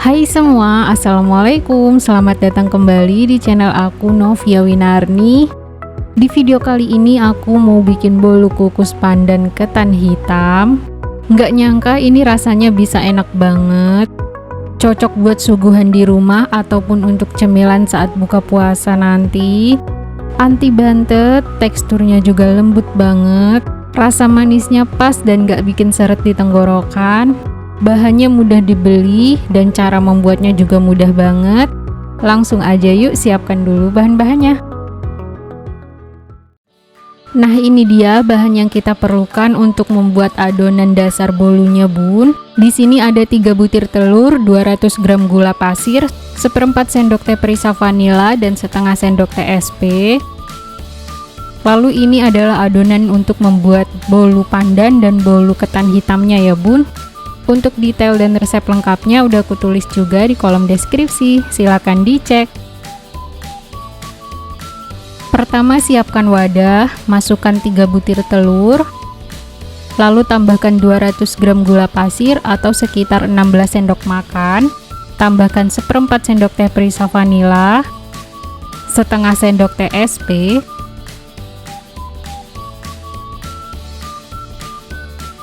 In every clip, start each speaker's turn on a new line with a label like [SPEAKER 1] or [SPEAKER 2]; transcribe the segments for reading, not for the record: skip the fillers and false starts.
[SPEAKER 1] Hai semua, assalamualaikum. Selamat datang kembali di channel aku, Novia Winarni. Di video kali ini aku mau bikin bolu kukus pandan ketan hitam. Nggak nyangka ini rasanya bisa enak banget. Cocok buat suguhan di rumah ataupun untuk cemilan saat buka puasa nanti. Anti bantet, teksturnya juga lembut banget. Rasa manisnya pas dan nggak bikin seret di tenggorokan. Bahannya mudah dibeli dan cara membuatnya juga mudah banget. Langsung aja yuk siapkan dulu bahan-bahannya. Nah, ini dia bahan yang kita perlukan untuk membuat adonan dasar bolunya, Bun. Di sini ada 3 butir telur, 200 gram gula pasir, 1/4 sendok teh perisa vanila dan setengah sendok teh SP. Lalu ini adalah adonan untuk membuat bolu pandan dan bolu ketan hitamnya ya, Bun. Untuk detail dan resep lengkapnya udah aku tulis juga di kolom deskripsi, silakan dicek. Pertama, siapkan wadah, masukkan 3 butir telur, lalu tambahkan 200 gram gula pasir atau sekitar 16 sendok makan, tambahkan 1/4 sendok teh perisa vanila, setengah sendok teh SP,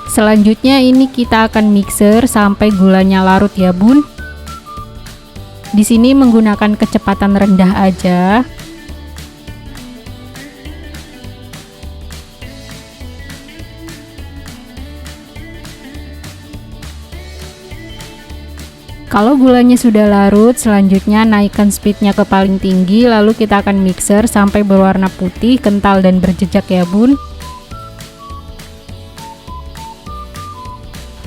[SPEAKER 1] selanjutnya ini kita akan mixer sampai gulanya larut ya, Bun. Di sini menggunakan kecepatan rendah aja. Kalau gulanya sudah larut, selanjutnya naikkan speednya ke paling tinggi, lalu kita akan mixer sampai berwarna putih, kental dan berjejak ya, Bun.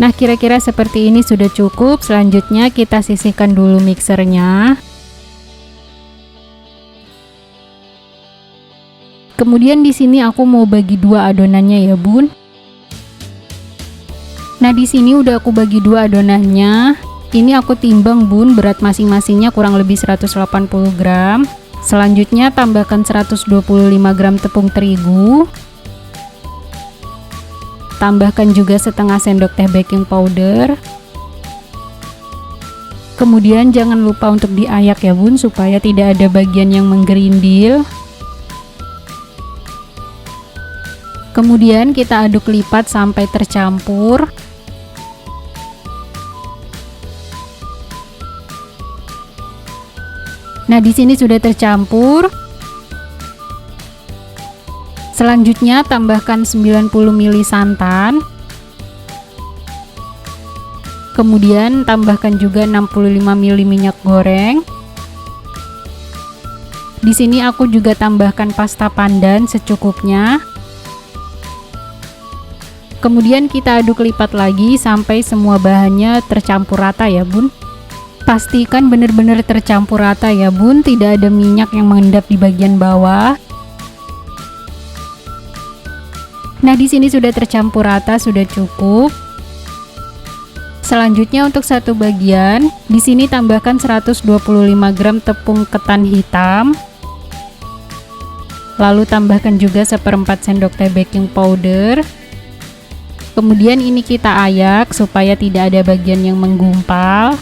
[SPEAKER 1] Nah, kira-kira seperti ini sudah cukup. Selanjutnya kita sisihkan dulu mixernya. Kemudian di sini aku mau bagi 2 adonannya ya, Bun. Nah, di sini udah aku bagi 2 adonannya. Ini aku timbang, Bun, berat masing-masingnya kurang lebih 180 gram. Selanjutnya tambahkan 125 gram tepung terigu. Tambahkan juga setengah sendok teh baking powder. Kemudian jangan lupa untuk diayak ya, Bun, supaya tidak ada bagian yang menggerindil. Kemudian kita aduk lipat sampai tercampur. Nah, di sini sudah tercampur. Selanjutnya tambahkan 90 ml santan. Kemudian tambahkan juga 65 ml minyak goreng. Di sini aku juga tambahkan pasta pandan secukupnya. Kemudian kita aduk lipat lagi sampai semua bahannya tercampur rata ya, Bun. Pastikan benar-benar tercampur rata ya, Bun, tidak ada minyak yang mengendap di bagian bawah. Nah, di sini sudah tercampur rata, sudah cukup. Selanjutnya untuk satu bagian, di sini tambahkan 125 gram tepung ketan hitam. Lalu tambahkan juga 1/4 sendok teh baking powder. Kemudian ini kita ayak supaya tidak ada bagian yang menggumpal.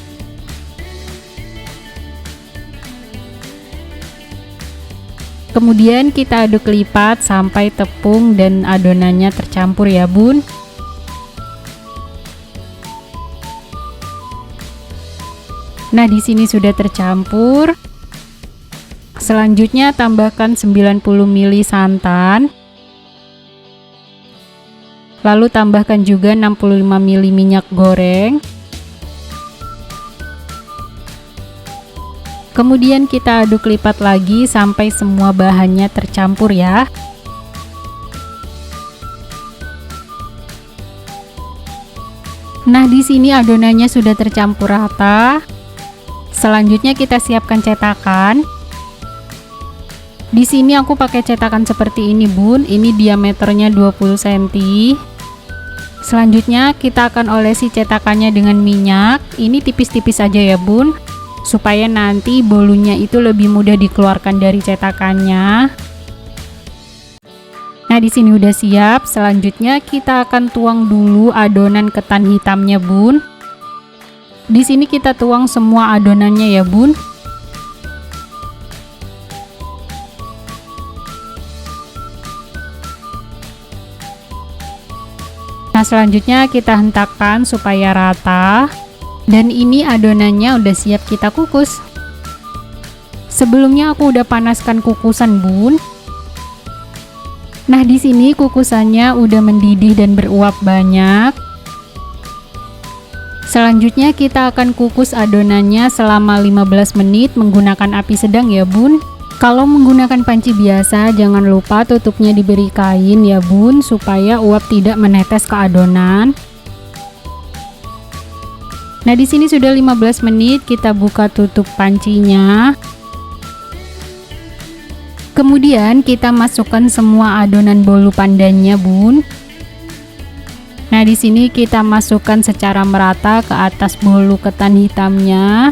[SPEAKER 1] Kemudian kita aduk lipat sampai tepung dan adonannya tercampur ya, Bun. Nah, di sini sudah tercampur. Selanjutnya tambahkan 90 ml santan. Lalu tambahkan juga 65 ml minyak goreng. Kemudian kita aduk lipat lagi sampai semua bahannya tercampur ya. Nah, di sini adonannya sudah tercampur rata. Selanjutnya kita siapkan cetakan. Di sini aku pakai cetakan seperti ini, Bun. Ini diameternya 20 cm. Selanjutnya kita akan olesi cetakannya dengan minyak. Ini tipis-tipis aja ya, Bun, supaya nanti bolunya itu lebih mudah dikeluarkan dari cetakannya. Nah, di sini udah siap. Selanjutnya kita akan tuang dulu adonan ketan hitamnya, Bun. Di sini kita tuang semua adonannya ya bun. Nah, selanjutnya kita hentakkan supaya rata. Dan ini adonannya udah siap kita kukus. Sebelumnya aku udah panaskan kukusan bun. Nah, di sini kukusannya udah mendidih dan beruap banyak. Selanjutnya kita akan kukus adonannya selama 15 menit menggunakan api sedang ya bun. Kalau menggunakan panci biasa, jangan lupa tutupnya diberi kain ya bun, supaya uap tidak menetes ke adonan. Nah, di sini sudah 15 menit, kita buka tutup pancinya. Kemudian kita masukkan semua adonan bolu pandannya bun. Nah, di sini kita masukkan secara merata ke atas bolu ketan hitamnya.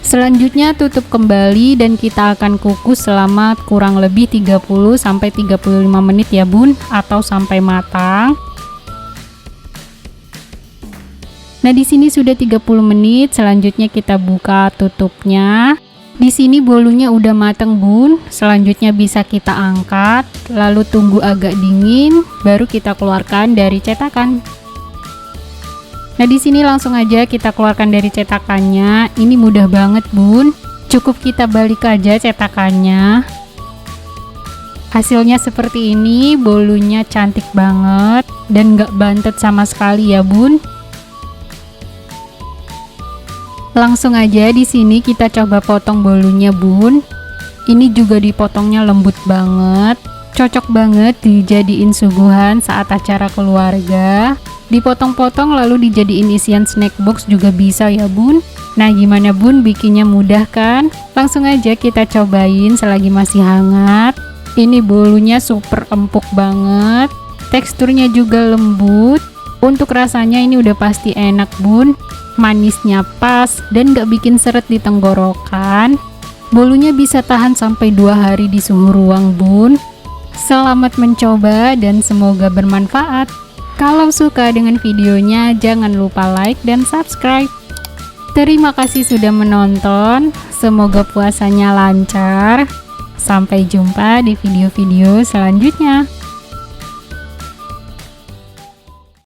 [SPEAKER 1] Selanjutnya tutup kembali dan kita akan kukus selama kurang lebih 30-35 menit ya bun, atau sampai matang. Nah, di sini sudah 30 menit, selanjutnya kita buka tutupnya. Di sini bolunya udah mateng bun, selanjutnya bisa kita angkat, lalu tunggu agak dingin, baru kita keluarkan dari cetakan. Nah, di sini langsung aja kita keluarkan dari cetakannya. Ini mudah banget bun, cukup kita balik aja cetakannya. Hasilnya seperti ini, bolunya cantik banget dan gak bantet sama sekali ya bun. Langsung aja di sini kita coba potong bolunya bun. Ini juga dipotongnya lembut banget, cocok banget dijadiin suguhan saat acara keluarga. Dipotong-potong lalu dijadiin isian snack box juga bisa ya bun. Nah, gimana bun, bikinnya mudah kan? Langsung aja kita cobain selagi masih hangat. Ini bolunya super empuk banget, teksturnya juga lembut. Untuk rasanya ini udah pasti enak bun, manisnya pas dan gak bikin seret di tenggorokan. Bolunya bisa tahan sampai 2 hari di suhu ruang bun. Selamat mencoba dan semoga bermanfaat. Kalau suka dengan videonya, jangan lupa like dan subscribe. Terima kasih sudah menonton. Semoga puasanya lancar. Sampai jumpa di video-video selanjutnya.